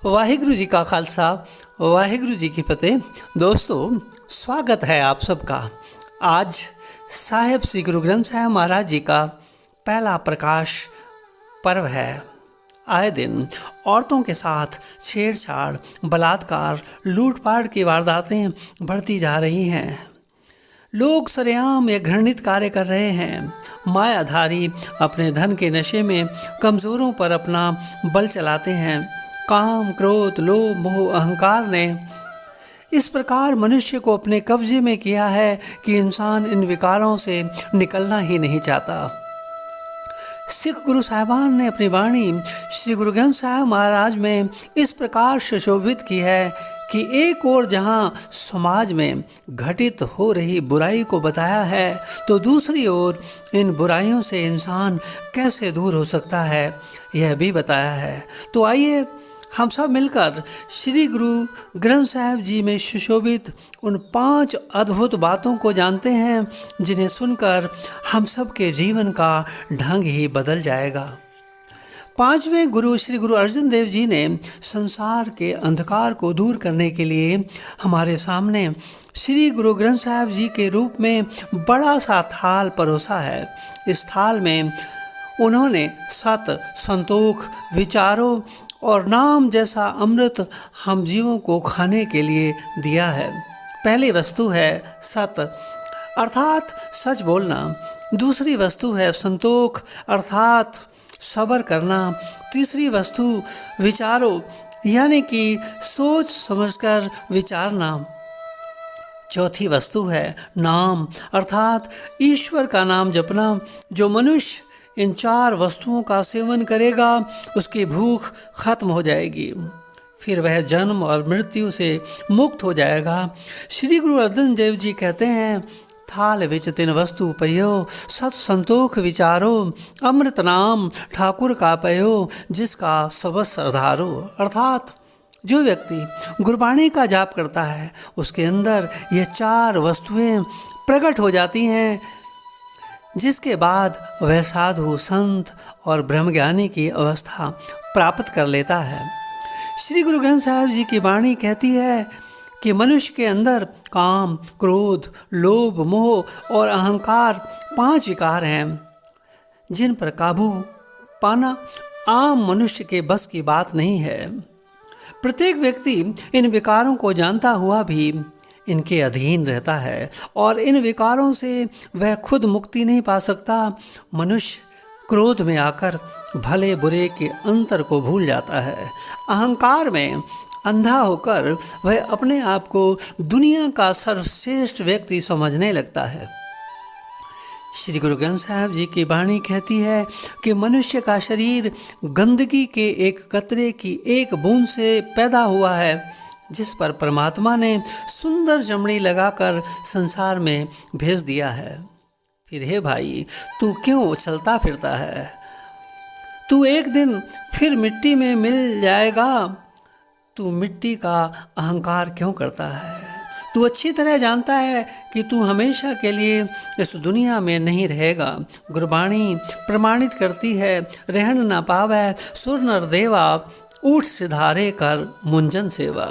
वाहिगुरु जी का खालसा वाहिगुरु जी की फतेह। दोस्तों, स्वागत है आप सबका। आज साहिब श्री गुरु ग्रंथ साहिब महाराज जी का पहला प्रकाश पर्व है। आए दिन औरतों के साथ छेड़छाड़, बलात्कार, लूटपाट की वारदातें बढ़ती जा रही हैं। लोग सरेआम ये घृणित कार्य कर रहे हैं। मायाधारी अपने धन के नशे में कमज़ोरों पर अपना बल चलाते हैं। काम, क्रोध, लोभ, मोह, अहंकार ने इस प्रकार मनुष्य को अपने कब्जे में किया है कि इंसान इन विकारों से निकलना ही नहीं चाहता। सिख गुरु साहिबान ने अपनी वाणी श्री गुरु ग्रंथ साहिब महाराज में इस प्रकार सुशोभित की है कि एक ओर जहां समाज में घटित हो रही बुराई को बताया है, तो दूसरी ओर इन बुराइयों से इंसान कैसे दूर हो सकता है यह भी बताया है। तो आइए हम सब मिलकर श्री गुरु ग्रंथ साहिब जी में सुशोभित उन 5 अद्भुत बातों को जानते हैं, जिन्हें सुनकर हम सब के जीवन का ढंग ही बदल जाएगा। 5वें गुरु श्री गुरु अर्जन देव जी ने संसार के अंधकार को दूर करने के लिए हमारे सामने श्री गुरु ग्रंथ साहिब जी के रूप में बड़ा सा थाल परोसा है। इस थाल में उन्होंने सत, संतोख, विचारों और नाम जैसा अमृत हम जीवों को खाने के लिए दिया है। पहली वस्तु है सत अर्थात सच बोलना। दूसरी वस्तु है संतोख अर्थात सब्र करना। तीसरी वस्तु विचारों यानी कि सोच समझकर विचारना। चौथी वस्तु है नाम अर्थात ईश्वर का नाम जपना। जो मनुष्य इन 4 वस्तुओं का सेवन करेगा उसकी भूख खत्म हो जाएगी, फिर वह जन्म और मृत्यु से मुक्त हो जाएगा। श्री गुरु अर्जन देव जी कहते हैं, थाल विच 3 वस्तु पयो, सत संतोख विचारो, अमृत नाम ठाकुर का पयो, जिसका सबस आधारो। अर्थात जो व्यक्ति गुरबाणी का जाप करता है उसके अंदर ये 4 वस्तुएं प्रकट हो जाती हैं, जिसके बाद वह साधु, संत और ब्रह्मज्ञानी की अवस्था प्राप्त कर लेता है। श्री गुरु ग्रंथ साहिब जी की वाणी कहती है कि मनुष्य के अंदर काम, क्रोध, लोभ, मोह और अहंकार 5 विकार हैं, जिन पर काबू पाना आम मनुष्य के बस की बात नहीं है। प्रत्येक व्यक्ति इन विकारों को जानता हुआ भी इनके अधीन रहता है और इन विकारों से वह खुद मुक्ति नहीं पा सकता। मनुष्य क्रोध में आकर भले बुरे के अंतर को भूल जाता है। अहंकार में अंधा होकर वह अपने आप को दुनिया का सर्वश्रेष्ठ व्यक्ति समझने लगता है। श्री गुरु ग्रंथ साहिब जी की वाणी कहती है कि मनुष्य का शरीर गंदगी के एक कतरे की एक बूंद से पैदा हुआ है, जिस पर परमात्मा ने सुंदर चमड़ी लगाकर संसार में भेज दिया है। फिर हे भाई, तू क्यों उछलता फिरता है? तू एक दिन फिर मिट्टी में मिल जाएगा। तू मिट्टी का अहंकार क्यों करता है? तू अच्छी तरह जानता है कि तू हमेशा के लिए इस दुनिया में नहीं रहेगा। गुरबाणी प्रमाणित करती है, रहन न पावै सुर नर देवा, ऊठ सिधारे कर मुंजन सेवा।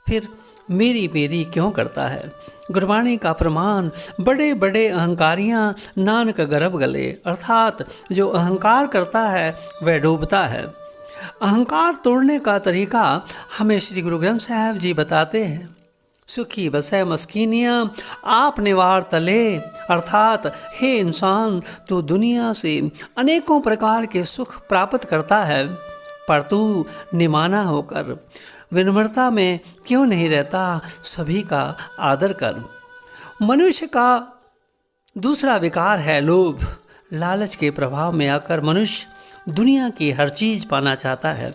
फिर मेरी मेरी क्यों करता है? गुरबाणी का प्रमाण, बड़े बड़े अहंकारियाँ नानक गर्भ गले, अर्थात जो अहंकार करता है वह डूबता है। अहंकार तोड़ने का तरीका हमें श्री गुरु ग्रंथ साहिब जी बताते हैं। सुखी बसै मस्कीनियाँ आप निवार तले, अर्थात हे इंसान, तू दुनिया से अनेकों प्रकार के सुख प्राप्त करता है, पर तू निमाना होकर विनम्रता में क्यों नहीं रहता? सभी का आदर कर। मनुष्य का दूसरा विकार है लोभ। लालच के प्रभाव में आकर मनुष्य दुनिया की हर चीज़ पाना चाहता है।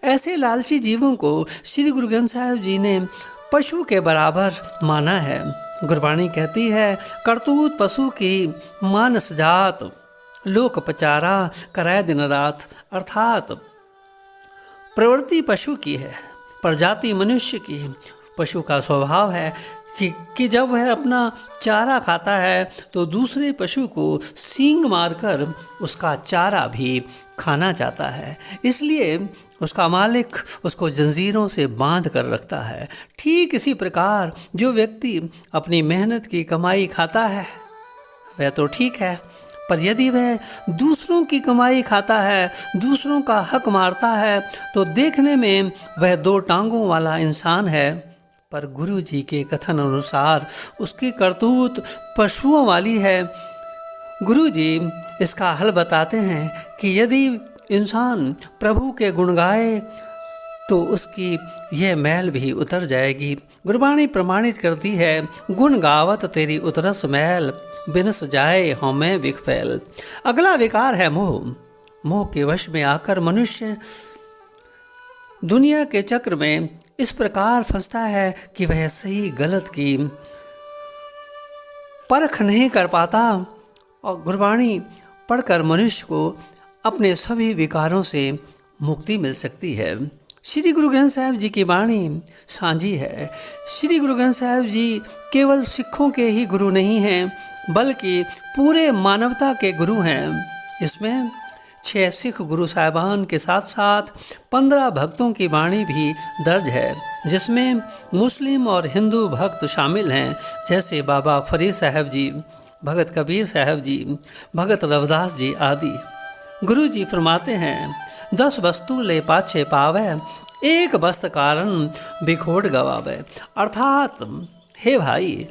ऐसे लालची जीवों को श्री गुरु ग्रंथ साहिब जी ने पशु के बराबर माना है। गुरबाणी कहती है, करतूत पशु की मानस जात, लोक पचारा कराए दिन रात। अर्थात प्रवृत्ति पशु की है, प्रजाति मनुष्य की। पशु का स्वभाव है कि जब वह अपना चारा खाता है तो दूसरे पशु को सींग मारकर उसका चारा भी खाना चाहता है, इसलिए उसका मालिक उसको जंजीरों से बांध कर रखता है। ठीक इसी प्रकार जो व्यक्ति अपनी मेहनत की कमाई खाता है वह तो ठीक है, पर यदि वह दूसरों की कमाई खाता है, दूसरों का हक मारता है, तो देखने में वह 2 टांगों वाला इंसान है, पर गुरु जी के कथन अनुसार उसकी करतूत पशुओं वाली है। गुरु जी इसका हल बताते हैं कि यदि इंसान प्रभु के गुण गाए तो उसकी यह मैल भी उतर जाएगी। गुरबाणी प्रमाणित करती है, गुण गावत तेरी उतरस मैल, बिनस जाए हमें विख फैल। अगला विकार है मोह। मोह के वश में आकर मनुष्य दुनिया के चक्र में इस प्रकार फंसता है कि वह सही गलत की परख नहीं कर पाता, और गुरबाणी पढ़कर मनुष्य को अपने सभी विकारों से मुक्ति मिल सकती है। श्री गुरु ग्रंथ साहिब जी की वाणी सांझी है। श्री गुरु ग्रंथ साहिब जी केवल सिखों के ही गुरु नहीं हैं, बल्कि पूरे मानवता के गुरु हैं। इसमें 6 सिख गुरु साहिबान के साथ साथ 15 भक्तों की वाणी भी दर्ज है, जिसमें मुस्लिम और हिंदू भक्त शामिल हैं, जैसे बाबा फरीद साहब जी, भगत कबीर साहब जी, भगत रविदास जी आदि। गुरु जी फरमाते हैं, 10 वस्तु ले पाछे पावे, एक वस्त कारण बिखोड़ गवावे। अर्थात हे भाई,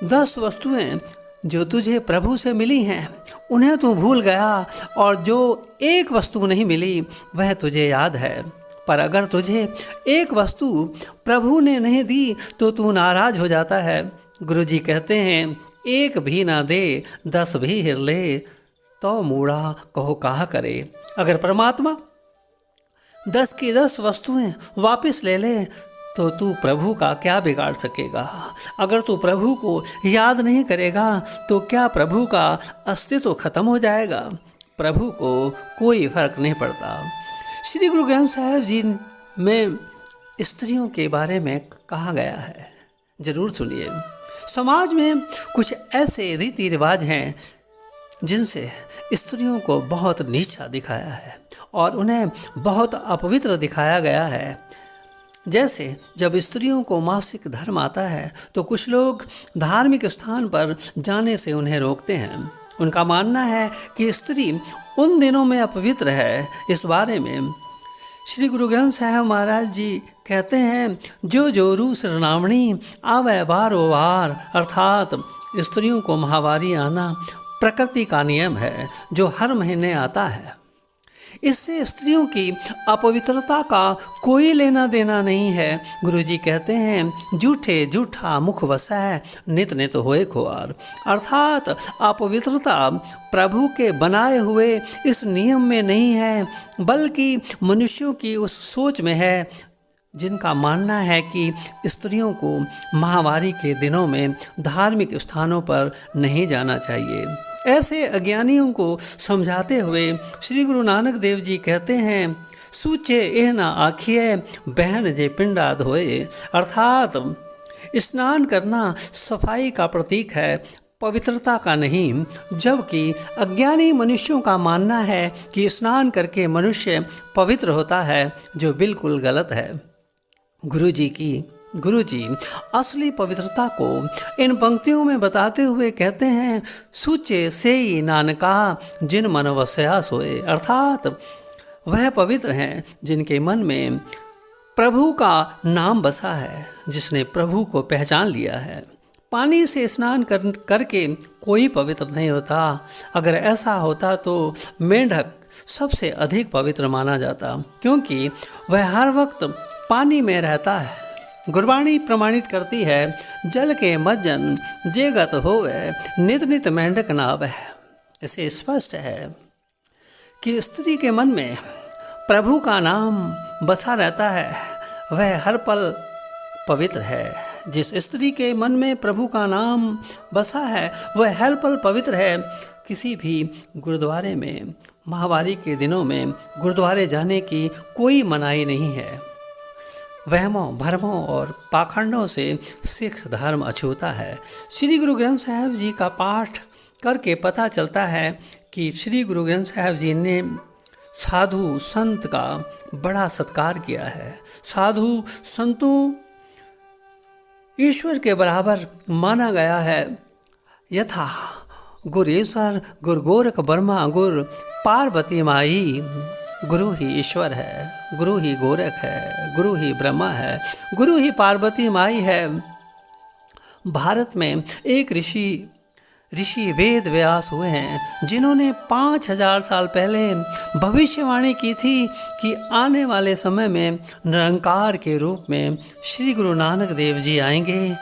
10 वस्तुएं जो तुझे प्रभु से मिली हैं उन्हें तू भूल गया, और जो एक वस्तु नहीं मिली वह तुझे याद है। पर अगर तुझे एक वस्तु प्रभु ने नहीं दी तो तू नाराज हो जाता है। गुरु जी कहते हैं, एक भी ना दे 10 भी हिर ले, तो मूढ़ा कहो कहा करे। अगर परमात्मा 10 की 10 वस्तुएं वापस ले ले तो तू प्रभु का क्या बिगाड़ सकेगा। अगर तू प्रभु को याद नहीं करेगा तो क्या प्रभु का अस्तित्व खत्म हो जाएगा। प्रभु को कोई फर्क नहीं पड़ता। श्री गुरु ग्रंथ साहिब जी में स्त्रियों के बारे में कहा गया है, जरूर सुनिए। समाज में कुछ ऐसे रीति रिवाज हैं जिनसे स्त्रियों को बहुत नीचा दिखाया है और उन्हें बहुत अपवित्र दिखाया गया है। जैसे जब स्त्रियों को मासिक धर्म आता है तो कुछ लोग धार्मिक स्थान पर जाने से उन्हें रोकते हैं। उनका मानना है कि स्त्री उन दिनों में अपवित्र है। इस बारे में श्री गुरु ग्रंथ साहिब महाराज जी कहते हैं, जो रू श्रनावणी आवे बारो वार, अर्थात स्त्रियों को महावारी आना प्रकृति का नियम है जो हर महीने आता है। इससे स्त्रियों की अपवित्रता का कोई लेना देना नहीं है। गुरुजी कहते हैं, जूठे जूठा मुख वसै, नित नित होए खुआर। अर्थात अपवित्रता प्रभु के बनाए हुए इस नियम में नहीं है, बल्कि मनुष्यों की उस सोच में है जिनका मानना है कि स्त्रियों को माहवारी के दिनों में धार्मिक स्थानों पर नहीं जाना चाहिए। ऐसे अज्ञानियों को समझाते हुए श्री गुरु नानक देव जी कहते हैं, सूचे एह ना आखिए बहन जे पिंडा धोए। अर्थात स्नान करना सफाई का प्रतीक है, पवित्रता का नहीं। जबकि अज्ञानी मनुष्यों का मानना है कि स्नान करके मनुष्य पवित्र होता है, जो बिल्कुल गलत है। गुरु जी असली पवित्रता को इन पंक्तियों में बताते हुए कहते हैं, सूचे सेई नानका जिन मन वस्या सोए। अर्थात वह पवित्र हैं जिनके मन में प्रभु का नाम बसा है, जिसने प्रभु को पहचान लिया है। पानी से स्नान करके कोई पवित्र नहीं होता। अगर ऐसा होता तो मेंढक सबसे अधिक पवित्र माना जाता, क्योंकि वह हर वक्त पानी में रहता है। गुरबाणी प्रमाणित करती है, जल के मज्जन जे गत होवे, नित नित मेंढक नाव है। इसे स्पष्ट है कि स्त्री के मन में प्रभु का नाम बसा रहता है, वह हर पल पवित्र है। जिस स्त्री के मन में प्रभु का नाम बसा है वह हर पल पवित्र है। किसी भी गुरुद्वारे में माहवारी के दिनों में गुरुद्वारे जाने की कोई मनाही नहीं है। वहमों भरमों और पाखंडों से सिख धर्म अछूता है। श्री गुरु ग्रंथ साहब जी का पाठ करके पता चलता है कि श्री गुरु ग्रंथ साहब जी ने साधु संत का बड़ा सत्कार किया है। साधु संतों ईश्वर के बराबर माना गया है। यथा गुरेश्वर गुरु गोरख ब्रह्मा गुरु पार्वती माई, गुरु ही ईश्वर है, गुरु ही गोरख है, गुरु ही ब्रह्मा है, गुरु ही पार्वती माई है। भारत में एक ऋषि वेद व्यास हुए हैं जिन्होंने 5000 साल पहले भविष्यवाणी की थी कि आने वाले समय में निरंकार के रूप में श्री गुरु नानक देव जी आएंगे।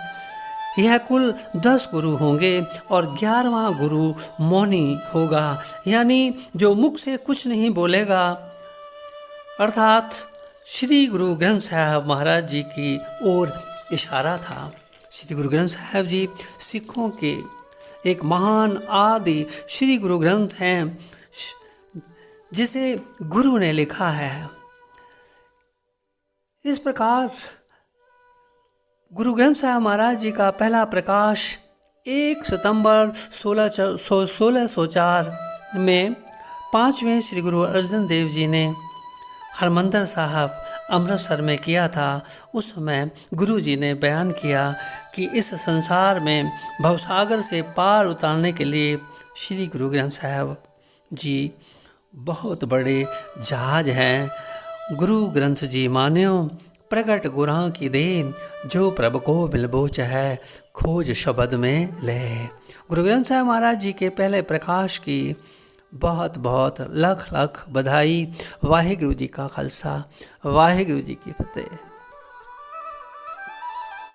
यह कुल 10 गुरु होंगे और 11वां गुरु मौनी होगा, यानी जो मुख से कुछ नहीं बोलेगा, अर्थात श्री गुरु ग्रंथ साहब महाराज जी की ओर इशारा था। श्री गुरु ग्रंथ साहब जी सिखों के एक महान आदि श्री गुरु ग्रंथ हैं जिसे गुरु ने लिखा है। इस प्रकार गुरु ग्रंथ साहब महाराज जी का पहला प्रकाश 1 सितंबर 1604 में 5वें श्री गुरु अर्जन देव जी ने हरमंदर साहब अमृतसर में किया था। उस समय गुरु जी ने बयान किया कि इस संसार में भवसागर से पार उतारने के लिए श्री गुरु ग्रंथ साहब जी बहुत बड़े जहाज हैं। गुरु ग्रंथ जी मान्यो प्रगट गुरां की दे, जो प्रभु को बिलबोच है खोज शब्द में ले। गुरु ग्रंथ साहब महाराज जी के पहले प्रकाश की बहुत बहुत लख लख बधाई। वाहिगुरु जी का खालसा, वाहिगुरु जी की फतेह।